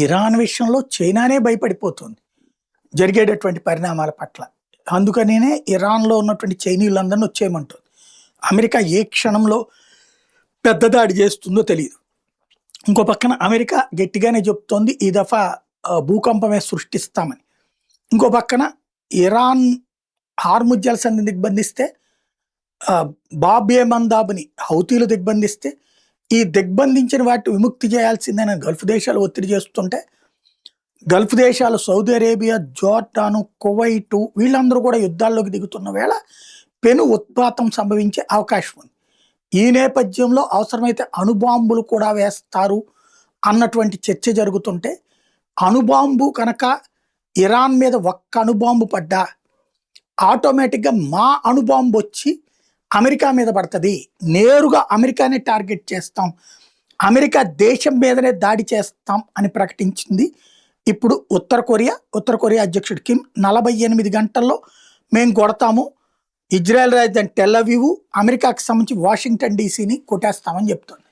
Iran విషయంలో చైనానే భయపడిపోతుంది జరిగేటటువంటి పరిణామాల పట్ల. అందుకనే ఇరాన్లో ఉన్నటువంటి చైనీయులందరినీ వచ్చేయమంటుంది. అమెరికా ఏ క్షణంలో పెద్ద దాడి చేస్తుందో తెలియదు. ఇంకో పక్కన అమెరికా గట్టిగానే చెప్తోంది ఈ దఫా భూకంపమే సృష్టిస్తామని. ఇంకో పక్కన ఇరాన్ హార్ముజ్ జలసంధిని దిగ్బంధిస్తే, బాబ్ ఏ మందాబ్ని హౌతీలు దిగ్బంధిస్తే, ఈ దిగ్బంధించిన వాటి విముక్తి చేయాల్సిందని గల్ఫ్ దేశాలు ఒత్తిడి చేస్తుంటే, గల్ఫ్ దేశాలు సౌదీ అరేబియా, జోర్డాను, కువైటు వీళ్ళందరూ కూడా యుద్ధాల్లోకి దిగుతున్న వేళ పెను ఉత్పాతం సంభవించే అవకాశం ఉంది. ఈ నేపథ్యంలో అవసరమైతే అణుబాంబులు కూడా వేస్తారు అన్నటువంటి చర్చ జరుగుతుంటే, అణుబాంబు కనుక ఇరాన్ మీద ఒక్క అణుబాంబు పడ్డా ఆటోమేటిక్గా మా అణుబాంబు వచ్చి అమెరికా మీద పడుతుంది, నేరుగా అమెరికానే టార్గెట్ చేస్తాం, అమెరికా దేశం మీదనే దాడి చేస్తాం అని ప్రకటించింది ఇప్పుడు ఉత్తర కొరియా అధ్యక్షుడు కిమ్. 48 గంటల్లో మేము కొడతాము, ఇజ్రాయెల్ రాజధాని టెల్ అవీవ్, అమెరికాకి సంబంధించి వాషింగ్టన్ డీసీని కొట్టేస్తామని చెప్తుంది.